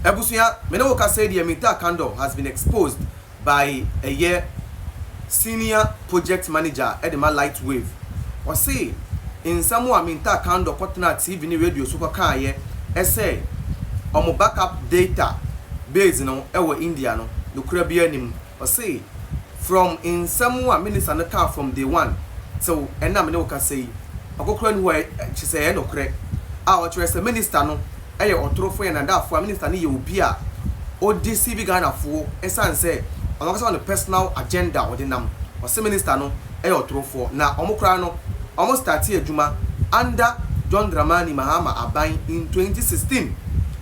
Ebusuya, Menoka said the Mintah Akandoh has been exposed by a year senior project manager at the Lightwave. Or say, in someone Mintah Akandoh Kotna TV ni radio super car ye, essay, on backup data based no ewo India no, the Caribbean or say, from in someone minister the car from day one. So, and now Menoka say, I go cry where she say, no correct. Our minister no. Aye otrofo ya nda afo minister ni ye obi a o deceive Ghana fo esan say ono kasa on personal agenda o de nam o se minister no aye otrofo na omokra no omo start adwuma under John Dramani Mahama Aban in 2016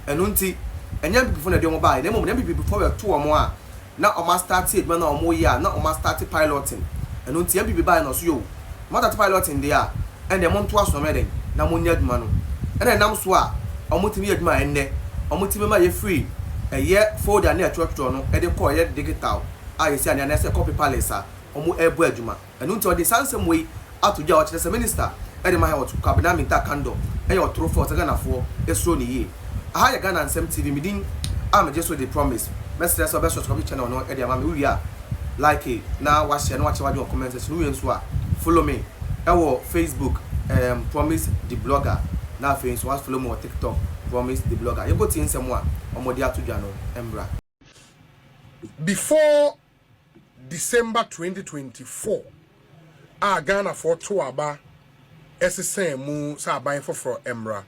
eno nti enya before na de omo ba na mom na before we to omo a na omo start adwuma na omo ye a na omo start piloting eno nti MBB ba na so yo mo start piloting there and the monto aso me den na mo nya adwuma no ena nam so a omutimi adwuma enne omutimi ma ye free ye folder na atwotwo no e de call ye digital a si anya na se copy palace a omu ebu adwuma enu nti odi sansem we atoja o kire se minister e de ma he otu kabina Mintah Akandoh e ye otrofo Ghana fo esro ni ye aha ye Ghana nsem TV midin am just with the promise mestre so be so copy channel no e de ama me wi a like it na wa share no wa chewa de comment section we nso a follow me e wo Facebook promise the blogger. Now, for instance, follow me on TikTok, promise the blogger. You go to someone or Modia to Jano, Embra. Before December 2024, Ghana for Tuaba, SSM Mu Sabain for Embra.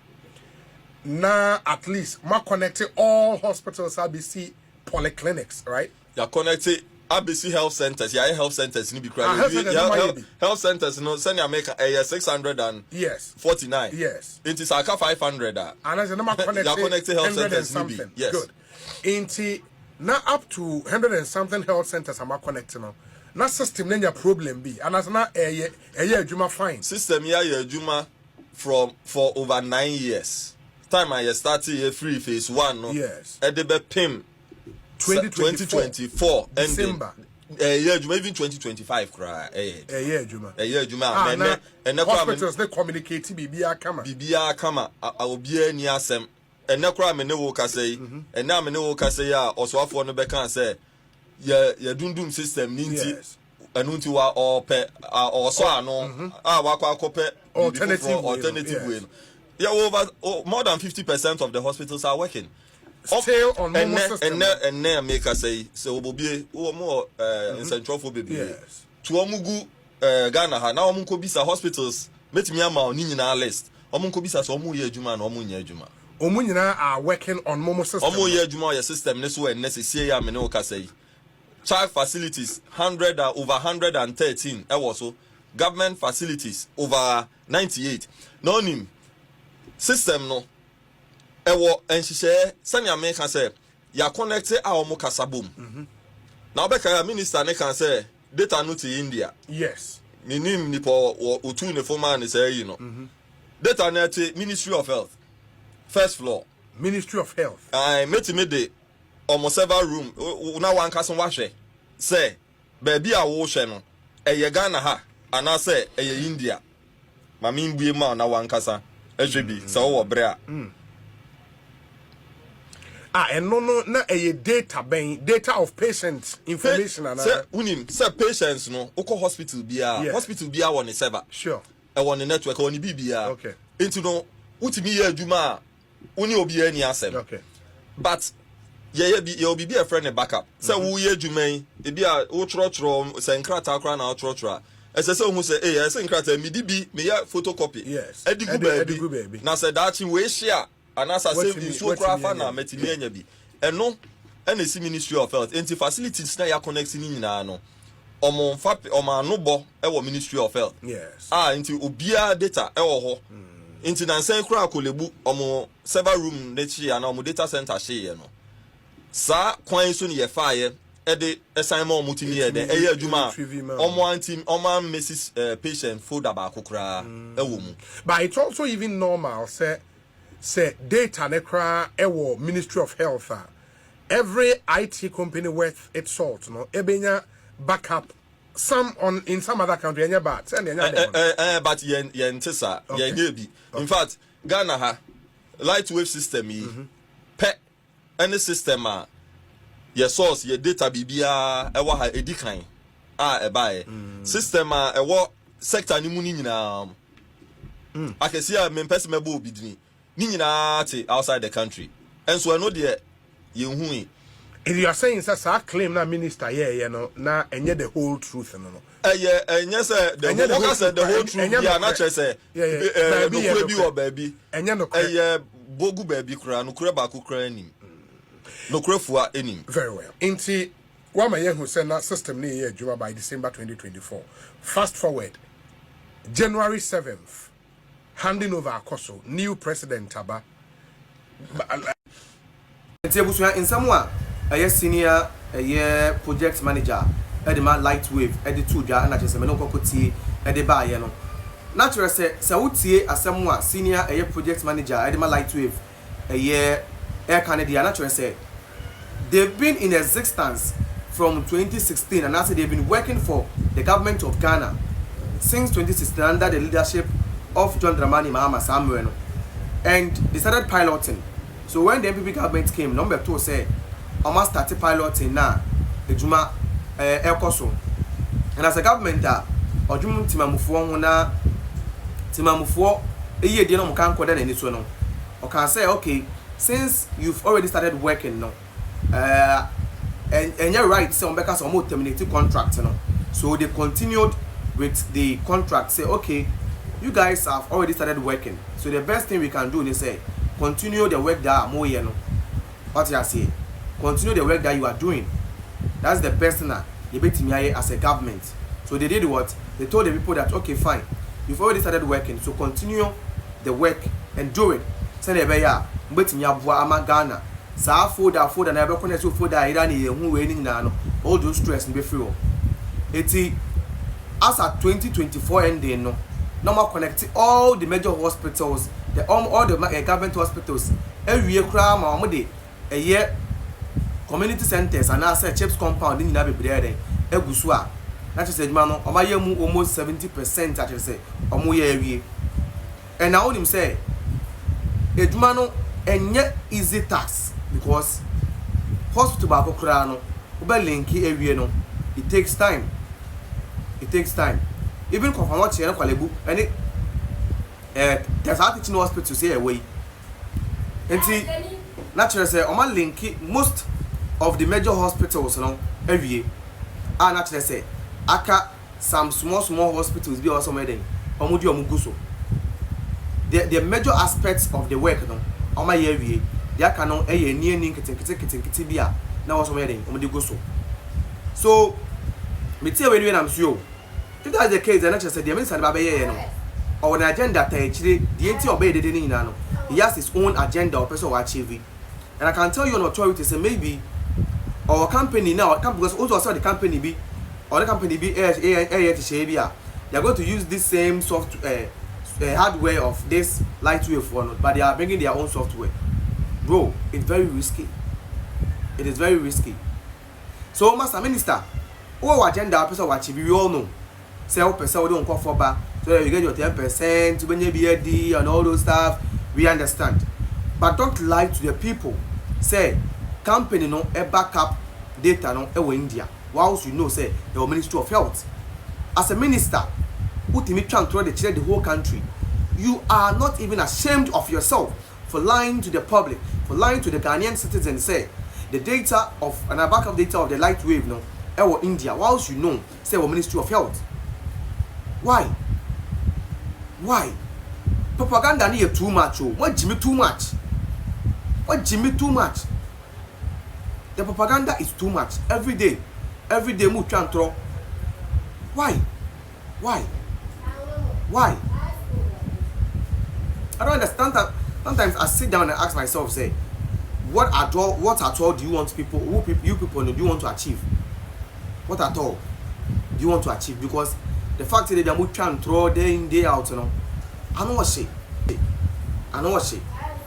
Now, at least, ma connected all hospitals, ABC polyclinics, right? You're connected. ABC health centers, health centers ni be health centers no send America 649. Yes. It is aka 500. And as a number connected health centers ni be. Yes. Good. Inti now up to 100 and something health centers am connected now. Na system nenya problem be. And as na juma fine. System ya juma for over 9 years. Time I started here free phase 1 no. Yes. Edebe PIM 2024 December. Even 2025 cry. Juma. And hospitals they communicate bibia kama obia ni asem and na cry me ne wo ka say and na me ne wo ka say ya oswafo no be kan say ya dundum system ni nti anu nti wa ope oso ano wa kwa kope alternative way. Yeah, over more than 50% of the hospitals are working. Still on normal system. And make us say so obobie o more in central for baby. Yes. To omugu Ghana ha na omunko bisa hospitals metimi ama oni nyina list. Omunko bisa so omu ye adwuma na omu nya adwuma. Omu nyina are working on normal system. Omu ye adwuma your system ne so and necessary ya me ne o ka say. Child facilities over 113 so government facilities over 98. No nim system no ewo enhihye sani America say ya connect a omo kasabom na obeka minister ne kan say data no to India. Yes, minim nipo otu ne former ne say you know data na to Ministry of Health first floor Ministry of Health I met me de omo server room na wan kaso wahwe say baby a wo hwe no eye Ghana ha ana say eye India mama mbue ma na wan kasa ehwe so wo bre a and no na a data of patients information and say unim say patients no uko hospital bia hospital bia won server sure e won network won bibia okay into no utimi ye adwuma uni obi ani asem okay but ye obi be a friend backup say wo ye adwuma e bia wo trotro say nkrata akra na trotro ese say hu say ese nkrata mi di bi me ya photocopy yes edigu baby na say that we share anasa save so crafa na metimi anya bi eno esi Ministry of Health enti facilities na ya connect ni nyina no omo fa omo anobo e wo Ministry of Health yes enti obia data e wo ho enti na nsan kra kolebu omo server room na chi ya na omo data center she ye no sa kwan so ne ye fa ye e de assignment omo timi ye de e ye adwuma omo antim omo Mrs patient folder ba kokra e wo mu but it's also even normal say data nekra ewo Ministry of Health every IT company worth its salt no ebenya backup some in some other country enya bad but yen tisa yen bi in fact Ghana ha Lightwave system yi pe any system your source your data bibia e wa ha edikan e bae system e wo sector ni mu ni nyina akesi a me person mebo obidini ni nyina te outside the country and so no de ye hu if you are saying say claim na minister no na enye the whole truth no enye say the whole truth ya na che say no kure bi o baabi enye no bogu baabi kura no kure ba ko kura anim no kure fua anim. Very well. Inti wama ye hu say na system ni ye adwuma by December 2024. Fast forward January 7th handing over Akoso new president aba Ntiebusua insamwa a senior project manager edema Lightwave editu dwa na chese me no kokotie edeba ye no natural say wutie asamwa senior project manager edema Lightwave Ay3k3 natural say they've been in existence from 2016 and after they've been working for the government of Ghana since 2016 under the leadership of John Dramani Mahama Samuel, and they started piloting. So when the NPP government came, number 2 said, I must start piloting now. Ejuma Exp0se, and as a government Ojum timamufuo na timamufuo eye de no mkan koda na ni so no. O can say okay, since you've already started working no, and you're right, so because some terminated contract no. So they continued with the contract. Say okay, you guys have already started working, so the best thing we can do is say continue the work that more you know what you say, continue the work that you are doing. That's the best thing you bet me as a government. So they did what? They told the people that okay fine, you've already started working, so continue the work and do it. Say the beya bet me abua ama Ghana sa folder na be connect to folder ira ni hu we ni na no all those stress be free. Eti as at 2024 ending no normal connect all the major hospitals, all the government hospitals every kra ma omo de eye community centers and as chips compound ni na be brede egusu a na che seduma no omo ye mu almost 70% at say omo ye awie. And now him say eduma no enye easy task because hospital ba ko kra no oba linki awie no it takes time. Even confirm what you kwalebu any there's a teaching hospital say away. Enti naturally say o ma link most of the major hospitals no every and naturally say aka some small hospitals be also made then omo di omo guso the major aspects of the work no o ma ye every they aka no eye ni kete bia na also made then omo di guso. So me tell when I'm sure if that's the case, then I just said the minister or an agenda actually the anti obey the no. He has his own agenda or person will achieve it. And I can tell you an authority say maybe our company now because also the company be or the company be they are going to use this same software hardware of this Lightwave one, but they are bringing their own software. Bro, it's very risky. It is very risky. So Master Minister, our agenda person will achieve, we all know. Say person we don't call for back so that you get your 10% when you BD and all those stuff. We understand, but don't lie to the people. Say company no a backup data no e India. Whilst you know say the Ministry of Health as a minister, ultimately trying to the whole country. You are not even ashamed of yourself for lying to the public, for lying to the Ghanaian citizens. Say the data of and a backup data of the Lightwave no e India. Whilst you know say the Ministry of Health. Why? Propaganda ni too much. What Jimmy too much? The propaganda is too much. Every day mu try and throw. Why? I don't understand that. Sometimes I sit down and ask myself, say, what at all do you want people? You people do you want to achieve? What at all do you want to achieve? Because the fact that they are trying to throw day in day out, you know, I know what say.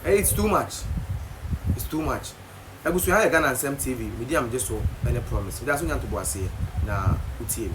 It's too much. I go to Ghana and Sam TV. Medium just so any promise. That's what I'm to say. Na utie.